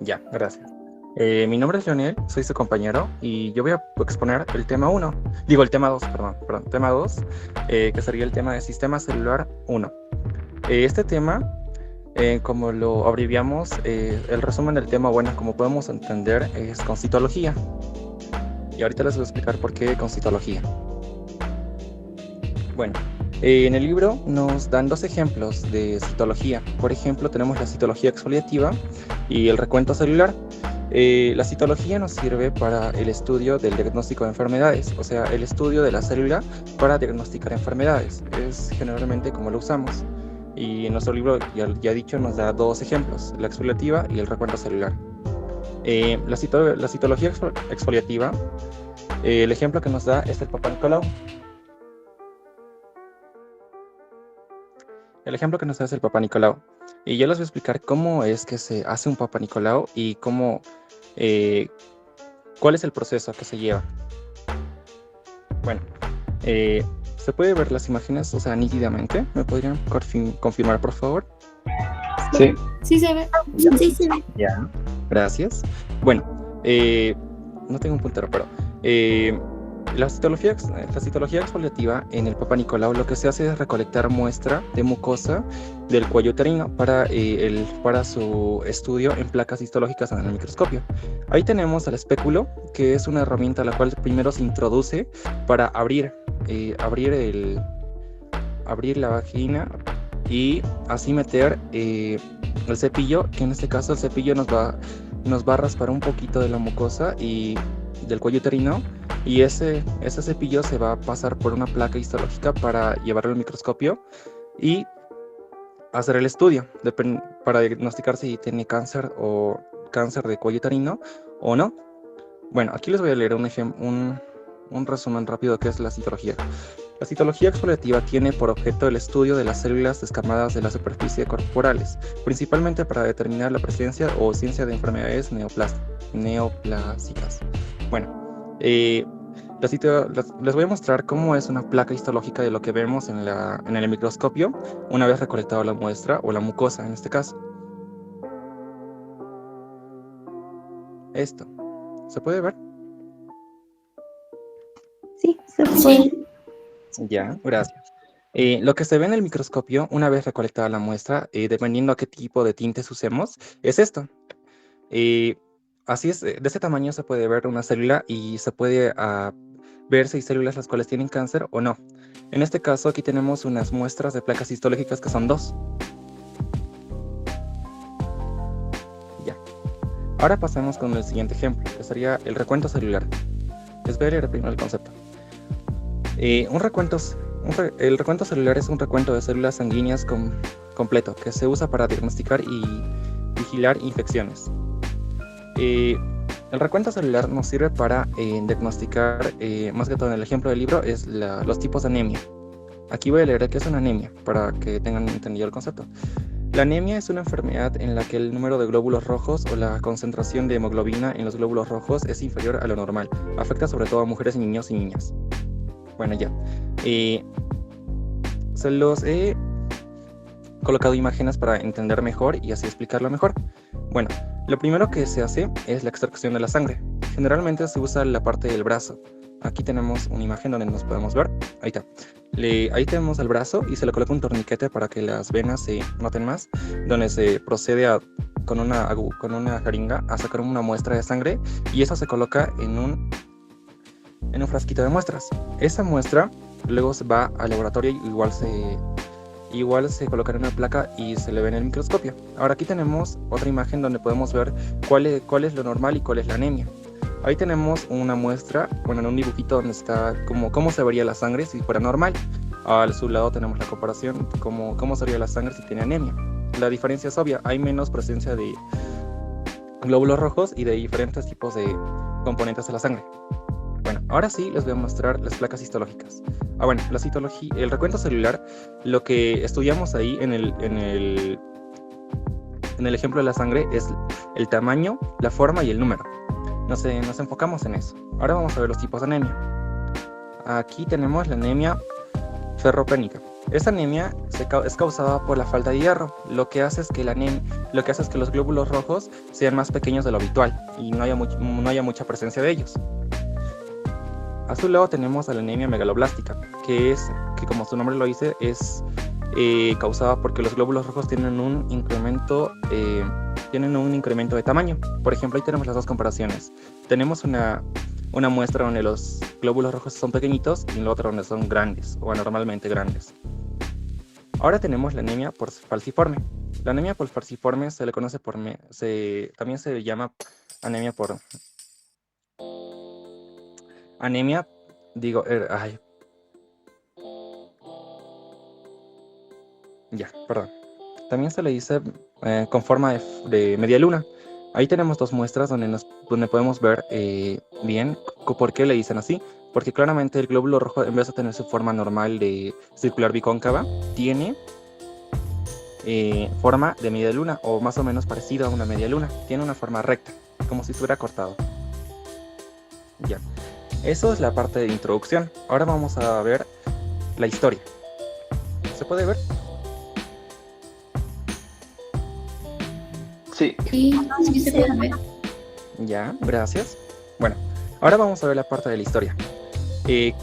Ya, gracias. Mi nombre es Leonel, soy su compañero y yo voy a exponer el tema 1, digo el tema 2, perdón, tema 2, que sería el tema de sistema celular 1. Este tema, como lo abreviamos, el resumen del tema, bueno, como podemos entender, es con citología. Y ahorita les voy a explicar por qué con citología. Bueno, en el libro nos dan dos ejemplos de citología. Por ejemplo, tenemos la citología exfoliativa y el recuento celular. La citología nos sirve para el estudio del diagnóstico de enfermedades, o sea, el estudio de la célula para diagnosticar enfermedades. Es generalmente como lo usamos. Y en nuestro libro, ya dicho, nos da dos ejemplos, la exfoliativa y el recuento celular. La citología exfoliativa, el ejemplo que nos da es el Papa Nicolau. El ejemplo que nos da es el Papa Nicolau. Y yo les voy a explicar cómo es que se hace un Papa Nicolau y cómo, cuál es el proceso que se lleva. Bueno, ¿se puede ver las imágenes, o sea, nítidamente? ¿Me podrían confirmar, por favor? Sí. Sí se ve. Ya. Sí se ve. Ya, gracias. Bueno, no tengo un puntero, pero la citología exfoliativa en el Papa Nicolau lo que se hace es recolectar muestra de mucosa del cuello uterino para su estudio en placas histológicas en el microscopio. Ahí tenemos al espéculo, que es una herramienta a la cual primero se introduce para abrir la vagina y así meter el cepillo, que en este caso el cepillo nos va a raspar un poquito de la mucosa y del cuello uterino, y ese cepillo se va a pasar por una placa histológica para llevarlo al microscopio y hacer el estudio para diagnosticar si tiene cáncer de cuello uterino o no. Bueno, aquí les voy a leer un resumen rápido que es la citología. La citología exfoliativa tiene por objeto el estudio de las células descamadas de la superficie corporales, principalmente para determinar la presencia o ausencia de enfermedades neoplásicas. Bueno, les voy a mostrar cómo es una placa histológica de lo que vemos en el microscopio una vez recolectado la muestra o la mucosa en este caso. Esto, ¿se puede ver? Sí, se puede. Sí. Ya, gracias. Lo que se ve en el microscopio, una vez recolectada la muestra, dependiendo a qué tipo de tintes usemos, es esto. Así es, de ese tamaño se puede ver una célula y se puede ver si hay células las cuales tienen cáncer o no. En este caso, aquí tenemos unas muestras de placas histológicas que son 2. Ya. Ahora pasemos con el siguiente ejemplo, que sería el recuento celular. Les voy a leer primero el concepto. El recuento celular es un recuento de células sanguíneas completo que se usa para diagnosticar y vigilar infecciones. El recuento celular nos sirve para diagnosticar, más que todo en el ejemplo del libro, es los tipos de anemia. Aquí voy a leer qué es una anemia para que tengan entendido el concepto. La anemia es una enfermedad en la que el número de glóbulos rojos o la concentración de hemoglobina en los glóbulos rojos es inferior a lo normal. Afecta sobre todo a mujeres, niños y niñas. Bueno, ya. Se los he colocado imágenes para entender mejor y así explicarlo mejor. Bueno, lo primero que se hace es la extracción de la sangre. Generalmente se usa la parte del brazo. Aquí tenemos una imagen donde nos podemos ver. Ahí está. Ahí tenemos el brazo y se le coloca un torniquete para que las venas se noten más, donde se procede con una jeringa a sacar una muestra de sangre y eso se coloca en un frasquito de muestras. Esa muestra luego se va al laboratorio y igual se coloca en una placa y se le ve en el microscopio. Ahora aquí tenemos otra imagen donde podemos ver cuál es lo normal y cuál es la anemia. Ahí tenemos una muestra, bueno, en un dibujito donde está cómo se vería la sangre si fuera normal. A su lado tenemos la comparación, cómo sería la sangre si tiene anemia. La diferencia es obvia, hay menos presencia de glóbulos rojos y de diferentes tipos de componentes de la sangre. Bueno, ahora sí les voy a mostrar las placas histológicas. Bueno, el recuento celular, lo que estudiamos ahí en el ejemplo de la sangre es el tamaño, la forma y el número. Nos enfocamos en eso. Ahora vamos a ver los tipos de anemia. Aquí tenemos la anemia ferropénica. Esa anemia es causada por la falta de hierro, lo que hace es que los glóbulos rojos sean más pequeños de lo habitual y no haya mucha presencia de ellos. A su lado tenemos a la anemia megaloblástica, que como su nombre lo dice, es causada porque los glóbulos rojos tienen un incremento de tamaño. Por ejemplo, ahí tenemos las dos comparaciones. Tenemos una muestra donde los glóbulos rojos son pequeñitos y la otra donde son grandes o anormalmente grandes. Ahora tenemos la anemia por falciforme. La anemia por falciforme se le conoce también se llama anemia por anemia, perdón. También se le dice con forma de media luna. Ahí tenemos dos muestras donde podemos ver bien por qué le dicen así. Porque claramente el glóbulo rojo, en vez de tener su forma normal de circular bicóncava, tiene forma de media luna, o más o menos parecido a una media luna. Tiene una forma recta, como si estuviera cortado. Ya. Eso es la parte de introducción. Ahora vamos a ver la historia. ¿Se puede ver? Sí. Sí, se puede ver. Ya, gracias. Bueno, ahora vamos a ver la parte de la historia.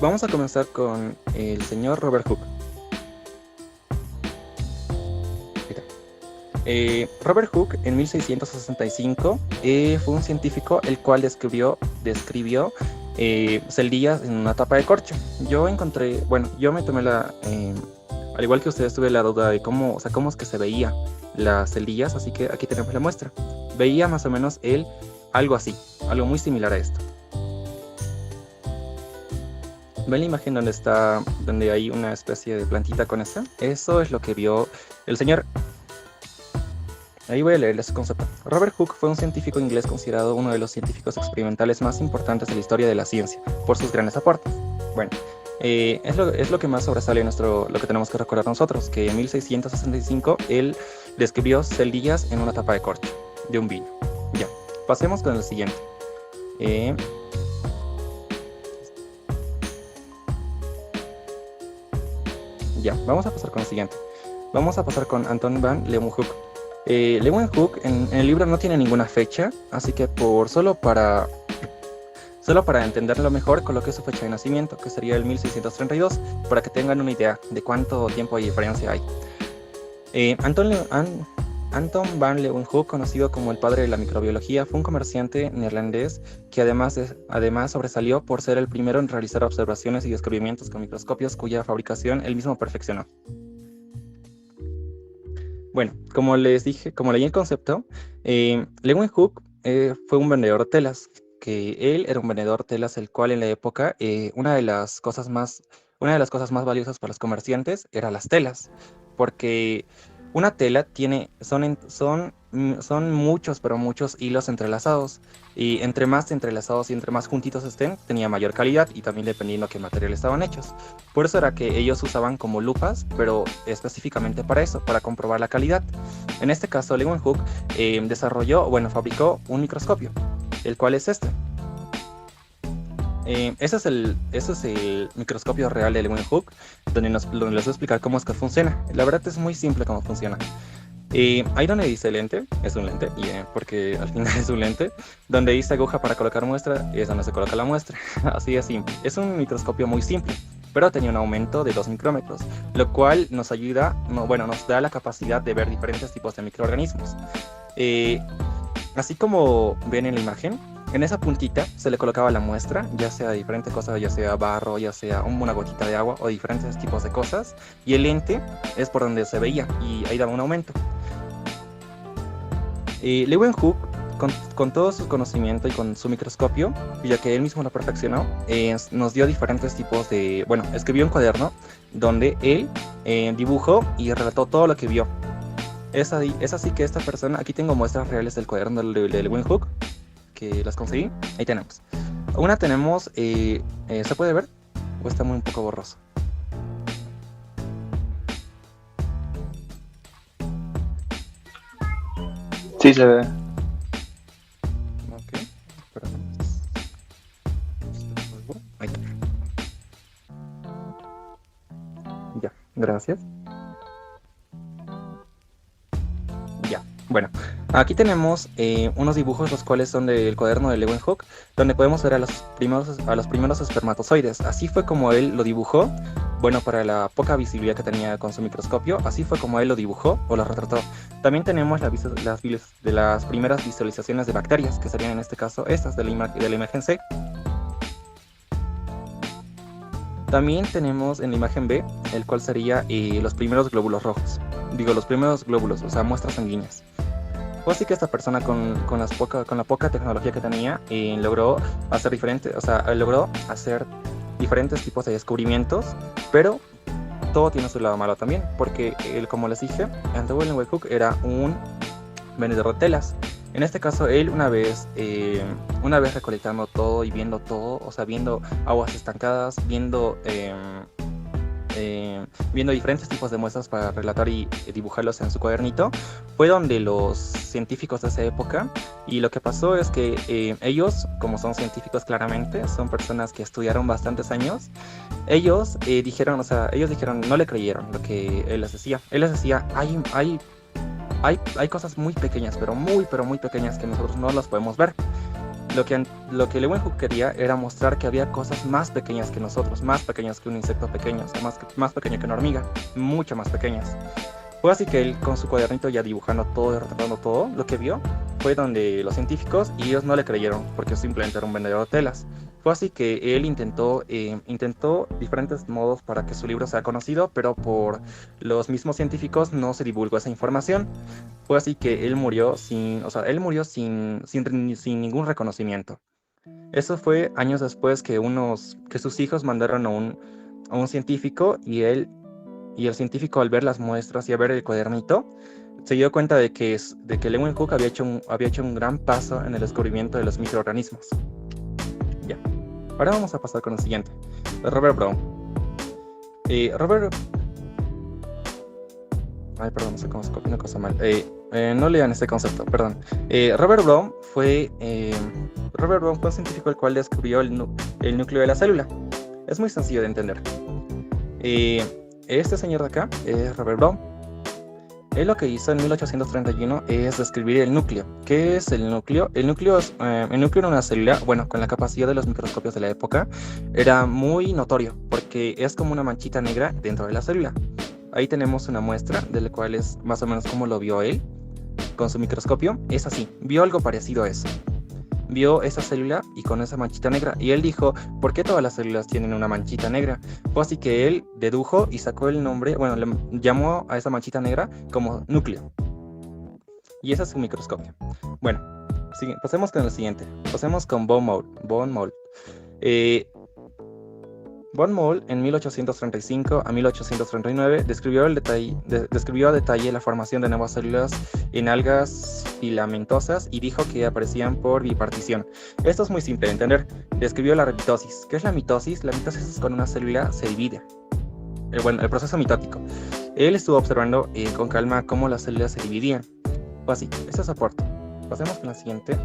Vamos a comenzar con el señor Robert Hooke. Robert Hooke en 1665 fue un científico el cual describió celdillas en una tapa de corcho. Yo me tomé al igual que ustedes tuve la duda de cómo es que se veía las celdillas, así que aquí tenemos la muestra. Veía más o menos algo así, algo muy similar a esto. ¿Ven la imagen donde hay una especie de plantita con esta? Eso es lo que vio el señor. Ahí voy a leerles su concepto. Robert Hooke fue un científico inglés considerado uno de los científicos experimentales más importantes de la historia de la ciencia, por sus grandes aportes. Bueno, es lo que más sobresale lo que tenemos que recordar nosotros, que en 1665 él describió celdillas en una tapa de corcho de un vino. Ya, pasemos con el siguiente. Ya, vamos a pasar con el siguiente. Vamos a pasar con Anton van Leeuwenhoek. Leeuwenhoek en el libro no tiene ninguna fecha, así que solo para entenderlo mejor, coloqué su fecha de nacimiento, que sería el 1632, para que tengan una idea de cuánto tiempo de diferencia hay. Anton van Leeuwenhoek, conocido como el padre de la microbiología, fue un comerciante neerlandés que además sobresalió por ser el primero en realizar observaciones y descubrimientos con microscopios cuya fabricación él mismo perfeccionó. Bueno, como les dije, como leí el concepto, Leeuwenhoek fue un vendedor de telas, que él era un vendedor de telas, el cual en la época una de las cosas más valiosas para los comerciantes era las telas, porque una tela son muchos, pero muchos hilos entrelazados, y entre más entrelazados y entre más juntitos estén, tenía mayor calidad, y también dependiendo de qué material estaban hechos. Por eso era que ellos usaban como lupas, pero específicamente para eso, para comprobar la calidad. En este caso, Leeuwenhoek fabricó un microscopio, el cual es este. Ese es el microscopio real de Leeuwenhoek, donde les voy a explicar cómo es que funciona. La verdad es muy simple cómo funciona. Ahí donde dice lente, es un lente, porque al final es un lente. Donde dice aguja para colocar muestra, es donde se coloca la muestra. Así de simple. Es un microscopio muy simple, pero tenía un aumento de 2 micrómetros, lo cual nos da la capacidad de ver diferentes tipos de microorganismos. Así como ven en la imagen, en esa puntita se le colocaba la muestra, ya sea de diferentes cosas, ya sea barro, ya sea una gotita de agua o diferentes tipos de cosas, y el lente es por donde se veía y ahí daba un aumento. Leeuwenhoek, con todo su conocimiento y con su microscopio, ya que él mismo lo perfeccionó, nos dio diferentes tipos de... escribió un cuaderno donde él dibujó y relató todo lo que vio. Es así que esta persona, aquí tengo muestras reales del cuaderno de Leeuwenhoek, que las conseguí. Ahí tenemos. Una tenemos, ¿se puede ver? ¿O está un poco borroso? Sí, se ve. Ok, espérame. Ahí está. Ya, Gracias. Ya, bueno, aquí tenemos unos dibujos los cuales son del cuaderno de Leeuwenhoek, donde podemos ver a los primeros espermatozoides. Así fue como él lo dibujó. Bueno, para la poca visibilidad que tenía con su microscopio, así fue como él lo dibujó o lo retrató. También tenemos las primeras visualizaciones de bacterias, que serían en este caso estas de la imagen C. También tenemos en la imagen B, el cual sería los primeros glóbulos rojos. Digo, los primeros glóbulos, o sea, muestras sanguíneas. Fue así que esta persona con la poca tecnología que tenía logró hacer diferentes tipos de descubrimientos, pero todo tiene su lado malo también, porque él, como les dije, Andrew Leeuwenhoek era un vendedor de telas. En este caso, él una vez recolectando todo y viendo todo, o sea, viendo aguas estancadas, viendo diferentes tipos de muestras para relatar y dibujarlos en su cuadernito, fue donde los científicos de esa época, y lo que pasó es que ellos, como son científicos claramente, son personas que estudiaron bastantes años, ellos dijeron, no le creyeron lo que él les decía. Él les decía, hay cosas muy pequeñas, pero muy pequeñas que nosotros no las podemos ver. Lo que Leeuwenhoek quería era mostrar que había cosas más pequeñas que nosotros, más pequeñas que un insecto pequeño, o sea, más pequeño que una hormiga, mucho más pequeñas. Fue así que él, con su cuadernito ya dibujando todo y retratando todo, lo que vio fue donde los científicos, y ellos no le creyeron, porque simplemente era un vendedor de telas. Fue así que él intentó diferentes modos para que su libro sea conocido, pero por los mismos científicos no se divulgó esa información. Fue así que él murió sin ningún reconocimiento. Eso fue años después que sus hijos mandaron a un científico, y el científico, al ver las muestras y al ver el cuadernito, se dio cuenta de que Leeuwenhoek había hecho un gran paso en el descubrimiento de los microorganismos. Ya. Ahora vamos a pasar con el siguiente. Robert Brown. Perdón, no sé cómo se copia una cosa mal. No lean este concepto, perdón. Robert Brown fue un científico el cual descubrió el núcleo de la célula. Es muy sencillo de entender. Este señor de acá es Robert Brown. Él lo que hizo en 1831 es describir el núcleo. ¿Qué es el núcleo? El núcleo era una célula, bueno, con la capacidad de los microscopios de la época, era muy notorio, porque es como una manchita negra dentro de la célula. Ahí tenemos una muestra, de la cual es más o menos como lo vio él con su microscopio. Es así, vio algo parecido a eso. Vio esa célula y con esa manchita negra, y él dijo, ¿por qué todas las células tienen una manchita negra? Fue así que él dedujo y sacó el nombre, bueno, le llamó a esa manchita negra como núcleo. Y ese es su microscopio. Bueno, pasemos con el siguiente. Pasemos con von Mohl. Von Mohl, en 1835 a 1839, describió a detalle la formación de nuevas células en algas filamentosas y dijo que aparecían por bipartición. Esto es muy simple de entender. Describió la mitosis. ¿Qué es la mitosis? La mitosis es cuando una célula se divide. El proceso mitótico. Él estuvo observando con calma cómo las células se dividían. Fue así. Eso es aporte. Pasemos con la siguiente.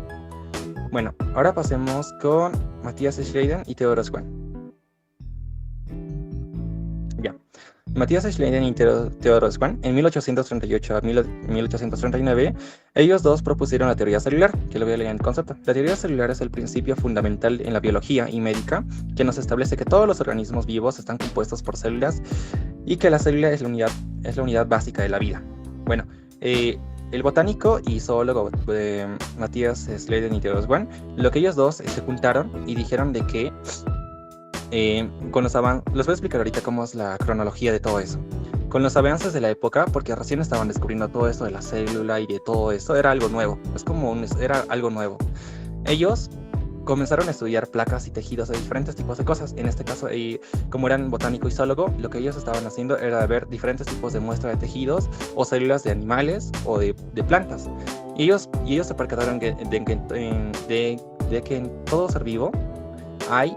Bueno, ahora pasemos con Matthias Schleiden y Theodor Schwann. Matthias Schleiden y Theodor Schwann, en 1838 a 1839, ellos dos propusieron la teoría celular, que lo voy a leer en el concepto. La teoría celular es el principio fundamental en la biología y médica, que nos establece que todos los organismos vivos están compuestos por células y que la célula es la unidad básica de la vida. Bueno, el botánico y zoólogo Matthias Schleiden y Theodor Schwann, lo que ellos dos se juntaron y dijeron de que les voy a explicar ahorita cómo es la cronología de todo eso. Con los avances de la época, porque recién estaban descubriendo todo esto de la célula y de todo eso, era algo nuevo, era algo nuevo. Ellos comenzaron a estudiar placas y tejidos de diferentes tipos de cosas. En este caso, como eran botánico y zoólogo, lo que ellos estaban haciendo era ver diferentes tipos de muestra de tejidos o células de animales o de plantas. Y ellos se percataron de que en todo ser vivo hay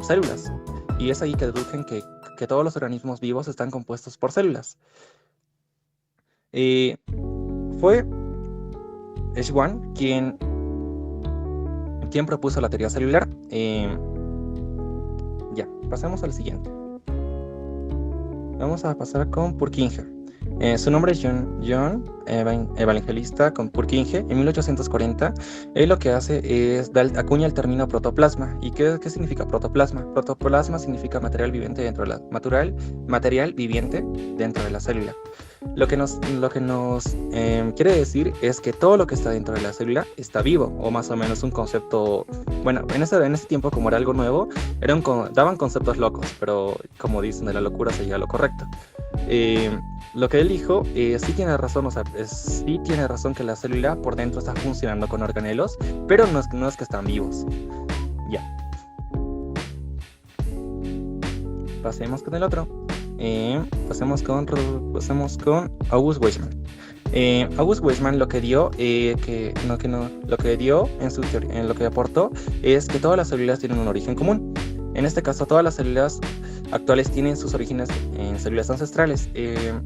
células, y es ahí que deducen que todos los organismos vivos están compuestos por células. Fue Schwann quien propuso la teoría celular. Pasemos al siguiente. Vamos a pasar con Purkinje. Su nombre es John Evangelista con Purkinje. En 1840, él lo que hace es acuña el término protoplasma. ¿Y qué significa protoplasma? Protoplasma significa material viviente dentro de la material viviente dentro de la célula. Lo que nos quiere decir es que todo lo que está dentro de la célula está vivo, o más o menos un concepto. Bueno, en ese tiempo, como era algo nuevo, daban conceptos locos, pero como dicen, de la locura se llega a lo correcto. Lo que él dijo, sí tiene razón, o sea, sí tiene razón que la célula por dentro está funcionando con organelos, pero no es que están vivos. Ya. Pasemos con el otro. Pasemos con August Weismann. August Weismann lo que dio, lo que dio en su teoría, en lo que aportó, es que todas las células tienen un origen común. En este caso, todas las células actuales tienen sus orígenes en células ancestrales.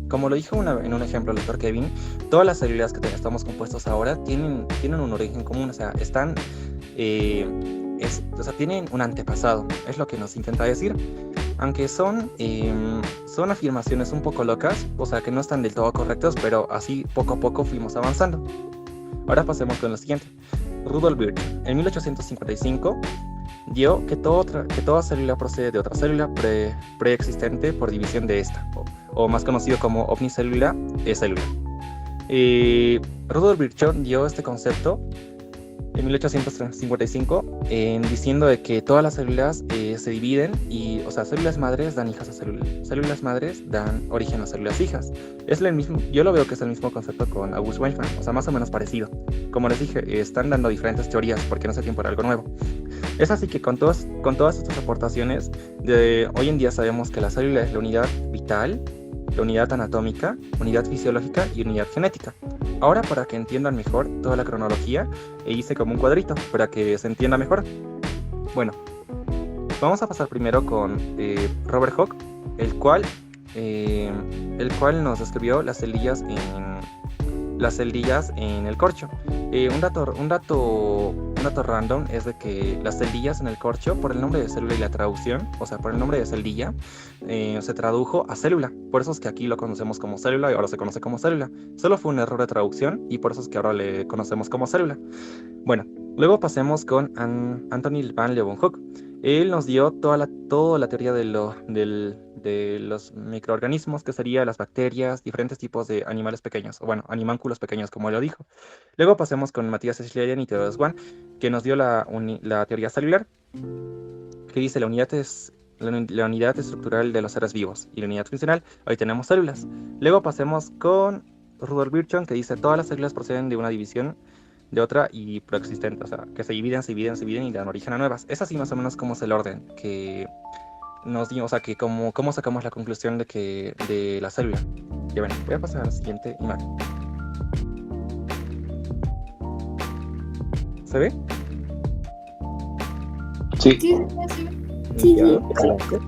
Como lo dijo en un ejemplo el doctor Kevin, todas las células que estamos compuestos ahora tienen un origen común, o sea, tienen un antepasado, es lo que nos intenta decir. Aunque son afirmaciones un poco locas, o sea, que no están del todo correctas, pero así poco a poco fuimos avanzando. Ahora pasemos con lo siguiente. Rudolf Virchow, en 1855, dio que toda célula procede de otra célula preexistente por división de esta, o más conocido como omnicélula célula. Rudolf Virchow dio este concepto en 1855 diciendo de que todas las células se dividen y, o sea, células madres dan hijas a células madres dan origen a células hijas. Es el mismo, yo lo veo que es el mismo concepto con August Weismann, o sea, más o menos parecido. Como les dije, están dando diferentes teorías porque en ese tiempo era algo nuevo. Es así que con todas estas aportaciones, hoy en día sabemos que la célula es la unidad vital, la unidad anatómica, unidad fisiológica y unidad genética. Ahora, para que entiendan mejor toda la cronología, hice como un cuadrito para que se entienda mejor. Bueno, vamos a pasar primero con Robert Hooke, el cual nos describió las celdillas en el corcho. Un dato random es de que las celdillas en el corcho, por el nombre de célula y la traducción, o sea, por el nombre de celdilla, se tradujo a célula. Por eso es que aquí lo conocemos como célula y ahora se conoce como célula. Solo fue un error de traducción y por eso es que ahora le conocemos como célula. Bueno, luego pasemos con Anthony van Leeuwenhoek. Él nos dio toda la teoría de los microorganismos, que serían las bacterias, diferentes tipos de animales pequeños, o bueno, animánculos pequeños, como él lo dijo. Luego pasemos con Matthias Schleien y Theodor Swan, que nos dio la teoría celular, que dice la unidad estructural de los seres vivos y la unidad funcional. Hoy tenemos células. Luego pasemos con Rudolf Virchow, que dice todas las células proceden de una división de otra y preexistente, o sea, que se dividen y dan origen a nuevas. Es así más o menos como es el orden que nos dio, o sea, que cómo sacamos la conclusión de la célula. Y bueno, voy a pasar a la siguiente imagen. ¿Se ve? Sí, sí. Excelente.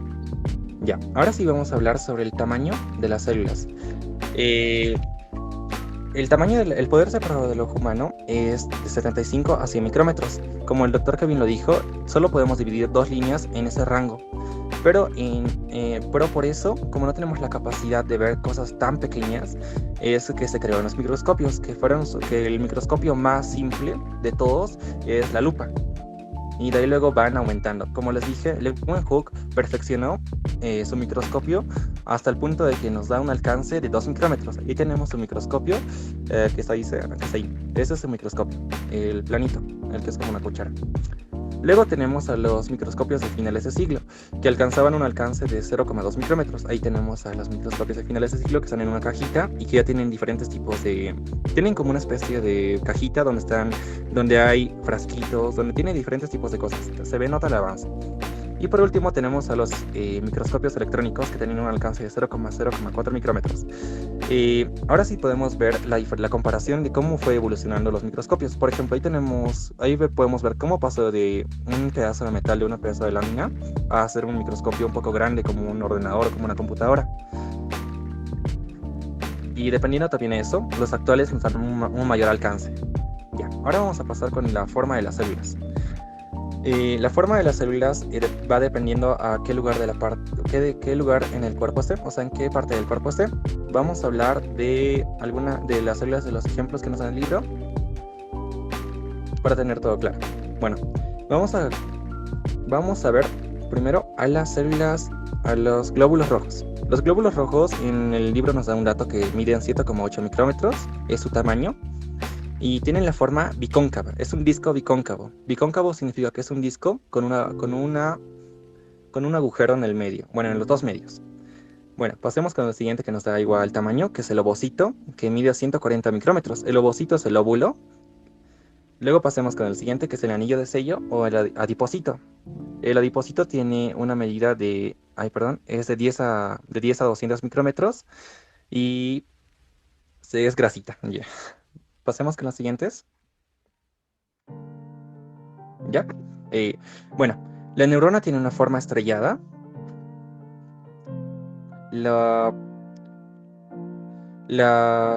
Ya, ahora sí vamos a hablar sobre el tamaño de las células. El poder separado del ojo humano es de 75 a 100 micrómetros. Como el doctor Kevin lo dijo, solo podemos dividir 2 líneas en ese rango. Pero por eso, como no tenemos la capacidad de ver cosas tan pequeñas, es que se crearon los microscopios, que el microscopio más simple de todos es la lupa. Y de ahí luego van aumentando. Como les dije, Leeuwenhoek perfeccionó su microscopio hasta el punto de que nos da un alcance de 2 micrómetros. Aquí tenemos un microscopio que está ahí. Ese es el microscopio, el planito, el que es como una cuchara. Luego tenemos a los microscopios de finales de siglo, que alcanzaban un alcance de 0,2 micrómetros. Ahí tenemos a los microscopios de finales de siglo que están en una cajita y que ya tienen diferentes tipos de... Tienen como una especie de cajita donde hay frasquitos, donde tiene diferentes tipos de cosas. Se nota el avance. Y por último tenemos a los microscopios electrónicos que tienen un alcance de 0,04 micrómetros. Ahora sí podemos ver la comparación de cómo fue evolucionando los microscopios. Por ejemplo, ahí podemos ver cómo pasó de un pedazo de metal, de una pedazo de lámina, a hacer un microscopio un poco grande como un ordenador o como una computadora. Y dependiendo también de eso, los actuales nos dan un mayor alcance. Ya, ahora vamos a pasar con la forma de las células. La forma de las células va dependiendo a qué lugar de la qué lugar en el cuerpo esté, o sea, en qué parte del cuerpo esté. Vamos a hablar de alguna de las células de los ejemplos que nos dan el libro para tener todo claro. Bueno, vamos a ver primero a las células, a los glóbulos rojos. Los glóbulos rojos en el libro nos da un dato que miden 7,8 micrómetros, es su tamaño. Y tienen la forma bicóncava, es un disco bicóncavo. Bicóncavo significa que es un disco con un agujero en el medio, bueno, en los dos medios. Bueno, pasemos con el siguiente que nos da igual tamaño, que es el ovocito, que mide 140 micrómetros. El ovocito es el óvulo. Luego pasemos con el siguiente, que es el anillo de sello o el adipocito. El adipocito tiene una medida es de 10 a 200 micrómetros y es grasita. Yeah. Pasemos con las siguientes. ¿Ya? Bueno, la neurona tiene una forma estrellada. Las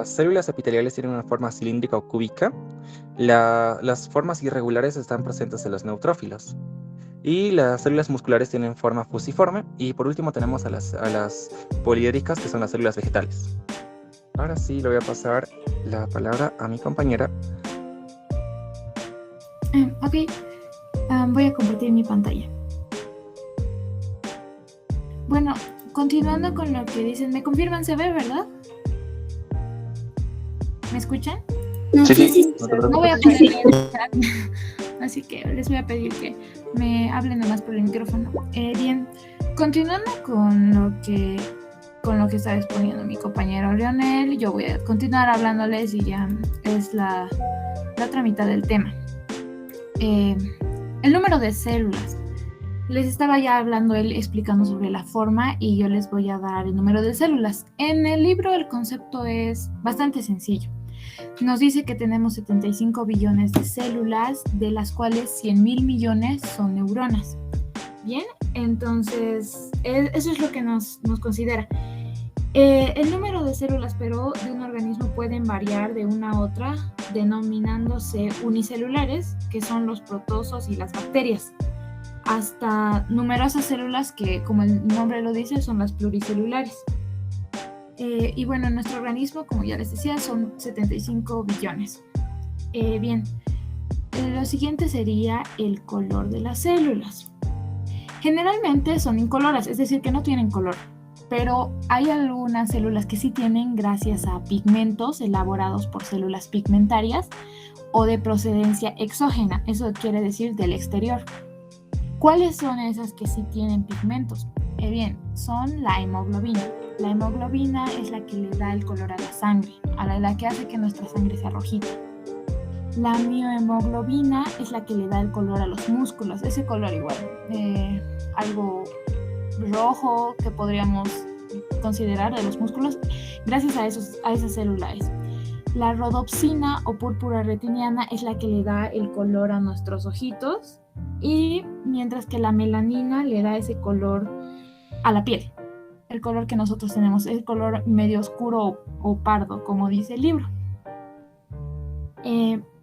células epiteliales tienen una forma cilíndrica o cúbica. Las formas irregulares están presentes en los neutrófilos. Y las células musculares tienen forma fusiforme. Y por último tenemos a las poliédricas, que son las células vegetales. Ahora sí, le voy a pasar la palabra a mi compañera. Ok, voy a compartir mi pantalla. Bueno, continuando con lo que dicen, ¿me confirman? ¿Se ve, verdad? ¿Me escuchan? Sí. No voy a poner el chat, así que les voy a pedir que me hablen nomás por el micrófono. Bien, continuando con lo que está exponiendo mi compañero Leonel, yo voy a continuar hablándoles y ya es la otra mitad del tema. El número de células. Les estaba ya hablando él explicando sobre la forma y yo les voy a dar el número de células. En el libro el concepto es bastante sencillo. Nos dice que tenemos 75 billones de células, de las cuales 100.000 millones son neuronas. Bien, entonces eso es lo que nos considera. El número de células, pero, de un organismo pueden variar de una a otra, denominándose unicelulares, que son los protozoos y las bacterias, hasta numerosas células que, como el nombre lo dice, son las pluricelulares. Y bueno, en nuestro organismo, como ya les decía, son 75 billones. Bien, lo siguiente sería el color de las células. Generalmente son incoloras, es decir, que no tienen color. Pero hay algunas células que sí tienen gracias a pigmentos elaborados por células pigmentarias o de procedencia exógena, eso quiere decir del exterior. ¿Cuáles son esas que sí tienen pigmentos? Bien, son la hemoglobina. La hemoglobina es la que le da el color a la sangre, a la que hace que nuestra sangre sea rojita. La miohemoglobina es la que le da el color a los músculos, ese color igual, algo rojo que podríamos considerar de los músculos, gracias a esas células. La rodopsina o púrpura retiniana es la que le da el color a nuestros ojitos, y mientras que la melanina le da ese color a la piel. El color que nosotros tenemos es el color medio oscuro o pardo, como dice el libro.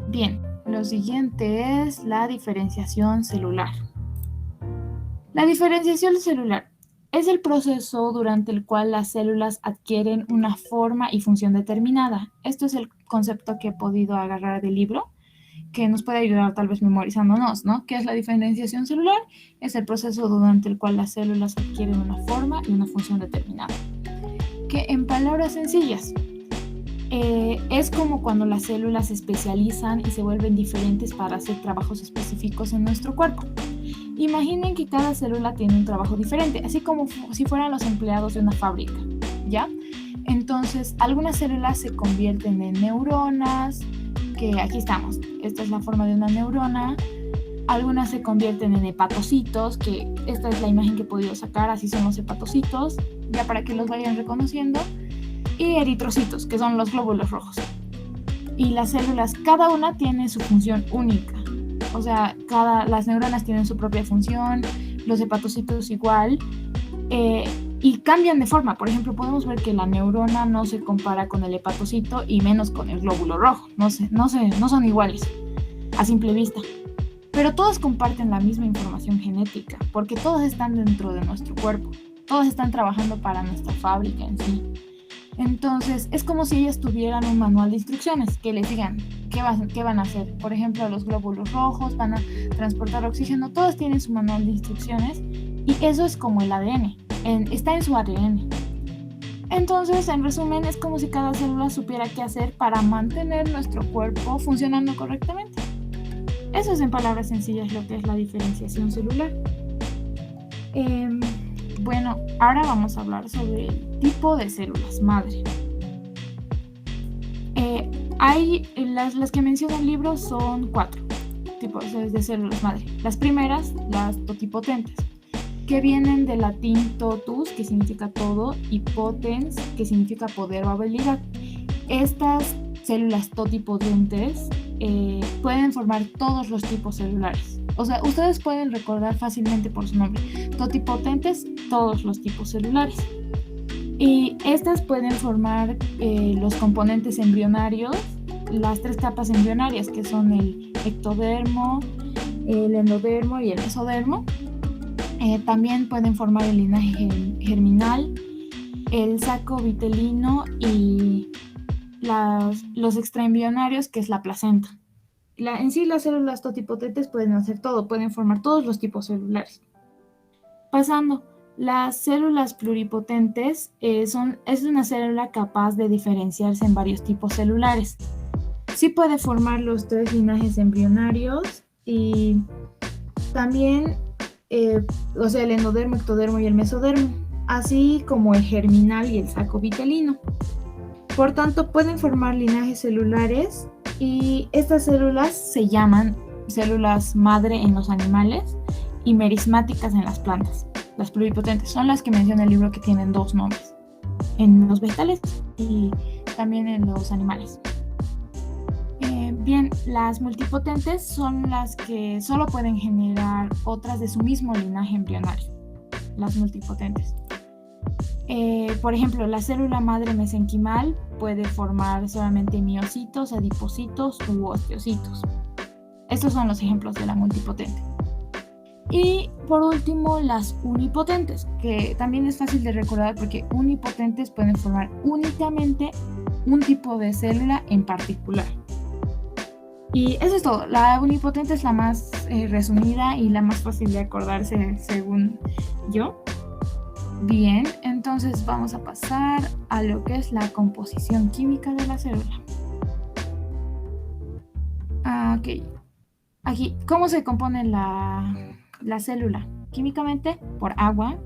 Bien, lo siguiente es la diferenciación celular. La diferenciación celular es el proceso durante el cual las células adquieren una forma y función determinada. Esto es el concepto que he podido agarrar del libro, que nos puede ayudar tal vez memorizándonos, ¿no? ¿Qué es la diferenciación celular? Es el proceso durante el cual las células adquieren una forma y una función determinada. Que en palabras sencillas, es como cuando las células se especializan y se vuelven diferentes para hacer trabajos específicos en nuestro cuerpo. Imaginen que cada célula tiene un trabajo diferente, así como si fueran los empleados de una fábrica, ¿ya? Entonces, algunas células se convierten en neuronas, que aquí estamos, esta es la forma de una neurona. Algunas se convierten en hepatocitos, que esta es la imagen que he podido sacar, así son los hepatocitos, ya para que los vayan reconociendo. Y eritrocitos, que son los glóbulos rojos. Y las células, cada una tiene su función única. O sea, las neuronas tienen su propia función, los hepatocitos igual, y cambian de forma. Por ejemplo, podemos ver que la neurona no se compara con el hepatocito y menos con el glóbulo rojo. No son iguales a simple vista. pero todas comparten la misma información genética, porque todas están dentro de nuestro cuerpo, todas están trabajando para nuestra fábrica en sí. Entonces, es como si ellas tuvieran un manual de instrucciones que les digan qué van a hacer. Por ejemplo, los glóbulos rojos van a transportar oxígeno, todas tienen su manual de instrucciones y eso es como el ADN, está en su ADN. Entonces, en resumen, es como si cada célula supiera qué hacer para mantener nuestro cuerpo funcionando correctamente. Eso es en palabras sencillas lo que es la diferenciación celular. Bueno, ahora vamos a hablar sobre el tipo de células madre. Las que menciona el libro son 4 tipos de células madre. Las primeras, las totipotentes, que vienen del latín totus, que significa todo, y potens, que significa poder o habilidad. Estas células totipotentes pueden formar todos los tipos celulares. O sea, ustedes pueden recordar fácilmente por su nombre. Totipotentes, todos los tipos celulares. Y estas pueden formar los componentes embrionarios, las 3 capas embrionarias, que son el ectodermo, el endodermo y el mesodermo. También pueden formar el linaje germinal, el saco vitelino y los extraembrionarios, que es la placenta. En sí, las células totipotentes pueden hacer todo, pueden formar todos los tipos celulares. Pasando, las células pluripotentes es una célula capaz de diferenciarse en varios tipos celulares. Sí puede formar los 3 linajes embrionarios y también, el endodermo, ectodermo y el mesodermo, así como el germinal y el saco vitelino. Por tanto, pueden formar linajes celulares y estas células se llaman células madre en los animales y merismáticas en las plantas. Las pluripotentes son las que menciona el libro, que tienen 2 nombres, en los vegetales y también en los animales. Bien, las multipotentes son las que solo pueden generar otras de su mismo linaje embrionario, las multipotentes. Por ejemplo, la célula madre mesenquimal puede formar solamente miocitos, adipocitos u osteocitos. Estos son los ejemplos de la multipotente. Y por último, las unipotentes, que también es fácil de recordar porque unipotentes pueden formar únicamente un tipo de célula en particular. Y eso es todo. La unipotente es la más resumida y la más fácil de acordarse, según yo. Bien, entonces vamos a pasar a lo que es la composición química de la célula. Ok. Aquí, ¿cómo se compone la célula? Químicamente, por agua,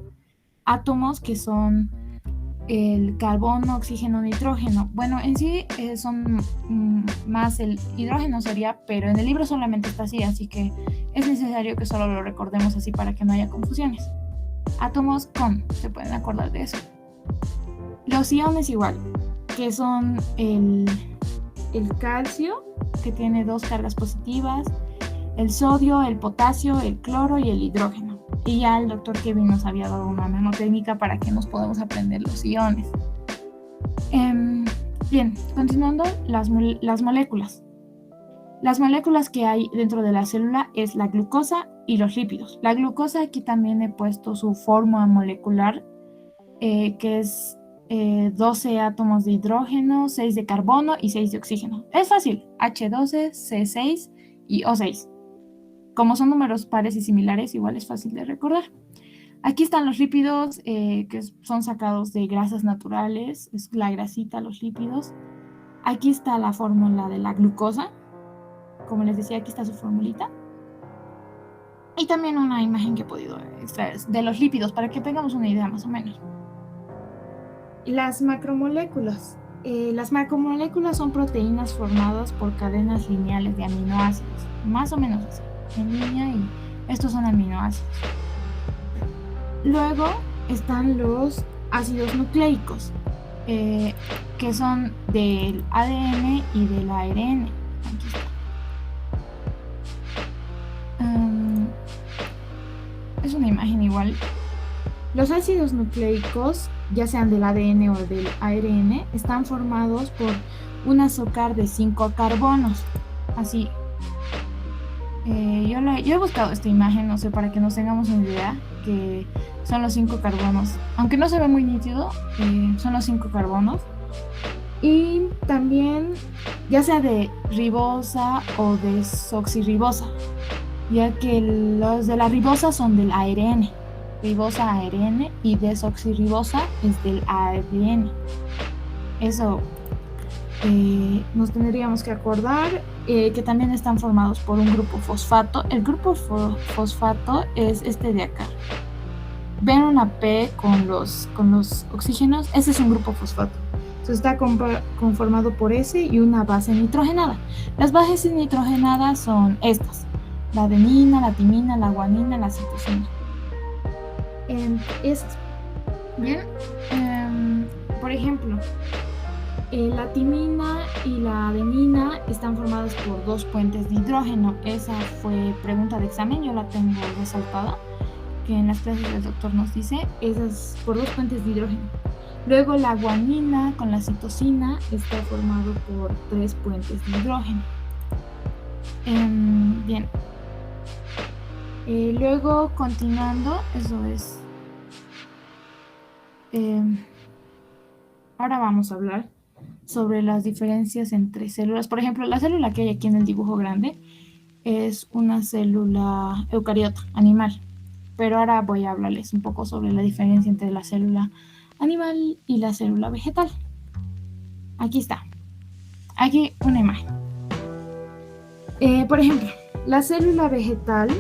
átomos que son el carbono, oxígeno, nitrógeno. Bueno, en sí son más el hidrógeno sería, pero en el libro solamente está así que es necesario que solo lo recordemos así para que no haya confusiones. Átomos se pueden acordar de eso. Los iones igual, que son el calcio, que tiene 2 cargas positivas, el sodio, el potasio, el cloro y el hidrógeno. Y ya el doctor Kevin nos había dado una mnemotécnica para que nos podamos aprender los iones. Bien, continuando, las moléculas. Las moléculas que hay dentro de la célula es la glucosa y los lípidos. La glucosa, aquí también he puesto su forma molecular, que es 12 átomos de hidrógeno, 6 de carbono y 6 de oxígeno. Es fácil, H12, C6 y O6. Como son números pares y similares, igual es fácil de recordar. Aquí están los lípidos, que son sacados de grasas naturales, es la grasita, los lípidos. Aquí está la fórmula de la glucosa. Como les decía, aquí está su formulita. Y también una imagen que he podido extraer de los lípidos, para que tengamos una idea más o menos. Las macromoléculas. Las macromoléculas son proteínas formadas por cadenas lineales de aminoácidos, más o menos así, en línea, y estos son aminoácidos. Luego están los ácidos nucleicos, que son del ADN y del ARN. Aquí está. Es una imagen igual. Los ácidos nucleicos, ya sean del ADN o del ARN, están formados por un azúcar de 5 carbonos, así. Yo he buscado esta imagen, no sé, para que nos tengamos una idea, que son los 5 carbonos. Aunque no se ve muy nítido, son los 5 carbonos. Y también, ya sea de ribosa o desoxirribosa, ya que los de la ribosa son del ARN, ribosa ARN, y desoxirribosa es del ADN. Eso nos tendríamos que acordar, que también están formados por un grupo fosfato. El grupo fosfato es este de acá. Ven una P con los oxígenos, ese es un grupo fosfato. Entonces está conformado por ese y una base nitrogenada. Las bases nitrogenadas son estas: la adenina, la timina, la guanina, la citosina. Bien, por ejemplo, la timina y la adenina están formadas por 2 puentes de hidrógeno. Esa fue pregunta de examen, yo la tengo resaltada, que en las clases del doctor nos dice, esas por 2 puentes de hidrógeno. Luego la guanina con la citosina está formado por 3 puentes de hidrógeno. Bien. Luego, continuando, eso es. Ahora vamos a hablar sobre las diferencias entre células. Por ejemplo, la célula que hay aquí en el dibujo grande es una célula eucariota, animal. Pero ahora voy a hablarles un poco sobre la diferencia entre la célula animal y la célula vegetal. Aquí está. Aquí una imagen. Por ejemplo, la célula vegetal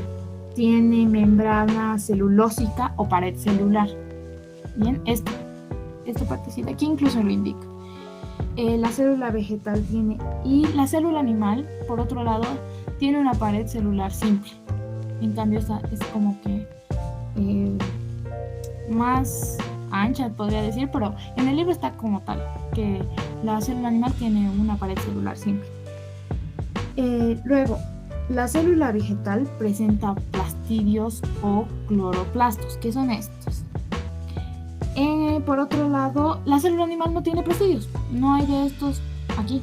tiene membrana celulósica o pared celular. Bien, esta partecita aquí incluso lo indica. La célula vegetal tiene, y la célula animal, por otro lado, tiene una pared celular simple. En cambio, esta es como que más ancha, podría decir, pero en el libro está como tal, que la célula animal tiene una pared celular simple. Luego, la célula vegetal presenta plastidios o cloroplastos, que son estos. Por otro lado, la célula animal no tiene plastidios, no hay de estos aquí.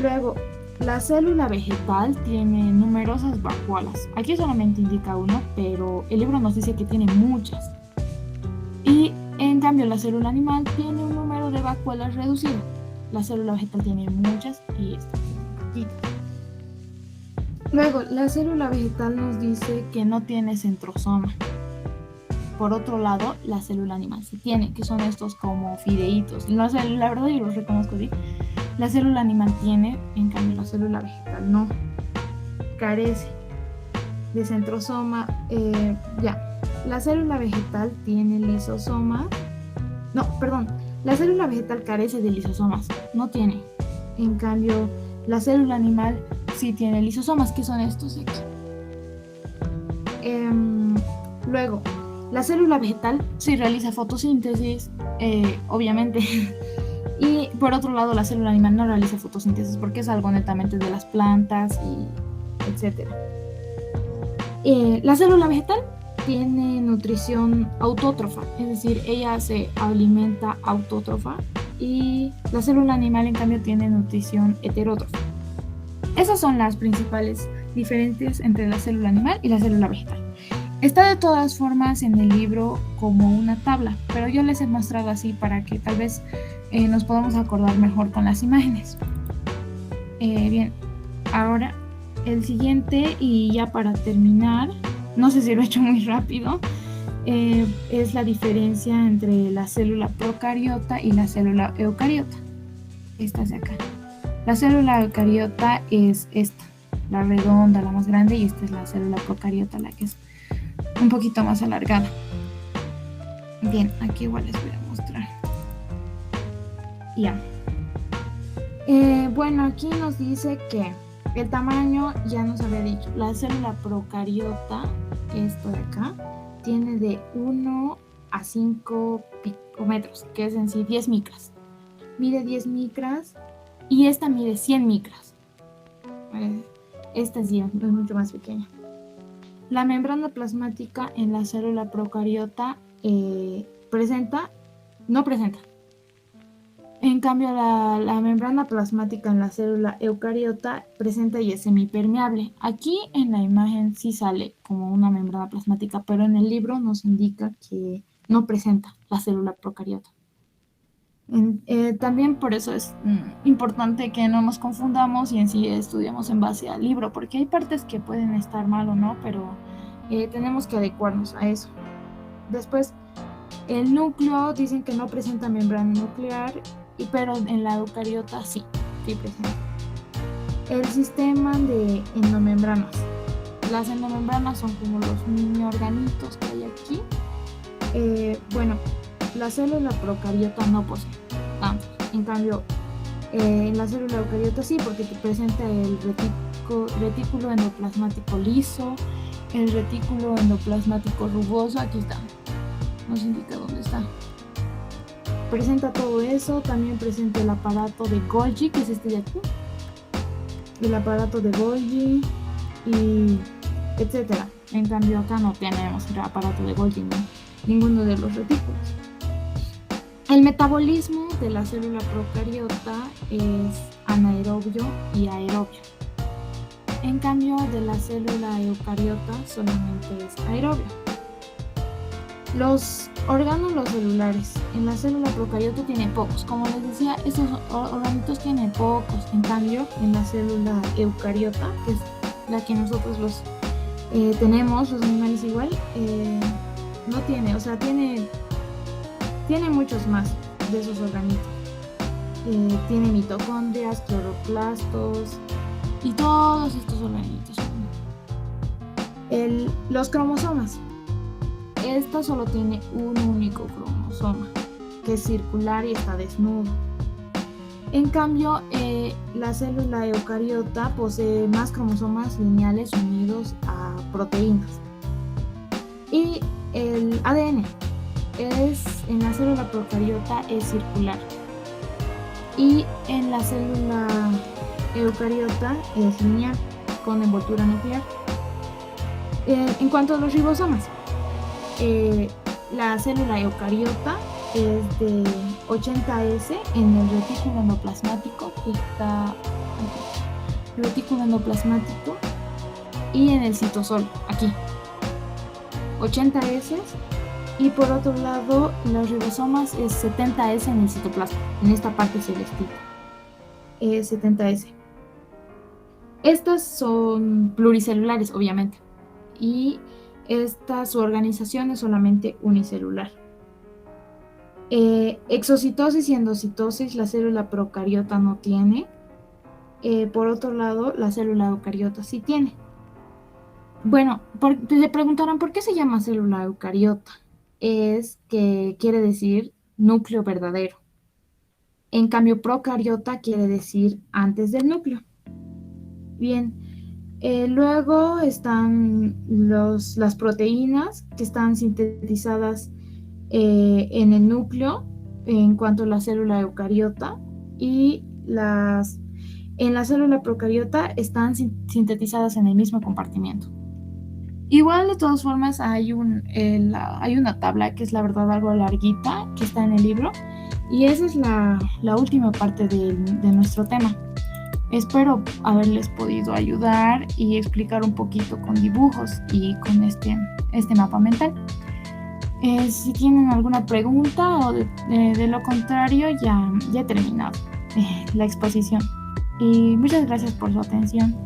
Luego, la célula vegetal tiene numerosas vacuolas. Aquí solamente indica uno, pero el libro nos dice que tiene muchas. Y en cambio, la célula animal tiene un número de vacuolas reducido. La célula vegetal tiene muchas y esta tiene poquitas. Luego, la célula vegetal nos dice que no tiene centrosoma. Por otro lado, la célula animal sí tiene, que son estos como fideitos. La verdad yo los reconozco así. La célula animal tiene, en cambio la célula vegetal no. Carece de centrosoma. La célula vegetal tiene lisosomas. No, perdón. La célula vegetal carece de lisosomas. No tiene. En cambio, la célula animal sí tiene lisosomas, que son estos de aquí. Luego, la célula vegetal sí realiza fotosíntesis, obviamente. Y por otro lado, la célula animal no realiza fotosíntesis porque es algo netamente de las plantas y etcétera. La célula vegetal tiene nutrición autótrofa, es decir, ella se alimenta autótrofa, y la célula animal en cambio tiene nutrición heterótrofa. Esas son las principales diferencias entre la célula animal y la célula vegetal. Está de todas formas en el libro como una tabla, pero yo les he mostrado así para que tal vez nos podamos acordar mejor con las imágenes. Bien, ahora el siguiente, y ya para terminar, no sé si lo he hecho muy rápido, es la diferencia entre la célula procariota y la célula eucariota. Esta es de acá. La célula eucariota es esta, la redonda, la más grande, y esta es la célula procariota, la que es un poquito más alargada. Bien, aquí igual les voy a mostrar. Ya. Bueno, aquí nos dice que el tamaño ya nos había dicho. La célula procariota, esto de acá, tiene de 1 a 5 picómetros, que es en sí 10 micras. Mide 10 micras y esta mide 100 micras. Esta es mucho más pequeña. La membrana plasmática en la célula procariota no presenta. En cambio, la membrana plasmática en la célula eucariota presenta y es semipermeable. Aquí en la imagen sí sale como una membrana plasmática, pero en el libro nos indica que no presenta la célula procariota. También por eso es importante que no nos confundamos y en sí estudiemos en base al libro, porque hay partes que pueden estar mal o no, pero tenemos que adecuarnos a eso. Después, el núcleo dicen que no presenta membrana nuclear, pero en la eucariota sí presenta. El sistema de endomembranas. Las endomembranas son como los mini organitos que hay aquí. Bueno, la célula procariota no posee tantos. En cambio, la célula eucariota sí, porque te presenta el retículo endoplasmático liso, el retículo endoplasmático rugoso. Aquí está, nos indica dónde está. Presenta todo eso. También presenta el aparato de Golgi, que es este de aquí, el aparato de Golgi y etcétera. En cambio acá no tenemos el aparato de Golgi, ¿no? Ninguno de los retículos. El metabolismo de la célula procariota es anaerobio y aerobio. En cambio de la célula eucariota solamente es aerobio. Los orgánulos celulares en la célula procariota tienen pocos. Como les decía, estos organitos tienen pocos. En cambio, en la célula eucariota, que es la que nosotros los tenemos, los animales igual, no tiene, o sea, tiene muchos más de esos organitos. Tiene mitocondrias, cloroplastos y todos estos organitos. Los cromosomas. Esta solo tiene un único cromosoma, que es circular y está desnudo. En cambio, la célula eucariota posee más cromosomas lineales unidos a proteínas. Y el ADN en la célula procariota es circular. Y en la célula eucariota es lineal, con envoltura nuclear. En cuanto a los ribosomas, la célula eucariota es de 80S en el retículo endoplasmático, que está aquí, retículo endoplasmático, y en el citosol, aquí, 80S, y por otro lado los ribosomas es 70S en el citoplasma, en esta parte celestita, es 70S. Estas son pluricelulares, obviamente, y su organización es solamente unicelular. Exocitosis y endocitosis la célula procariota no tiene. Por otro lado, la célula eucariota sí tiene. Bueno, le preguntarán por qué se llama célula eucariota. Es que quiere decir núcleo verdadero. En cambio, procariota quiere decir antes del núcleo. Bien. Luego están las proteínas que están sintetizadas en el núcleo en cuanto a la célula eucariota, y en la célula procariota están sintetizadas en el mismo compartimiento. Igual, de todas formas, hay una tabla que es la verdad algo larguita, que está en el libro, y esa es la última parte de nuestro tema. Espero haberles podido ayudar y explicar un poquito con dibujos y con este mapa mental. Si tienen alguna pregunta o de lo contrario, ya he terminado la exposición. Y muchas gracias por su atención.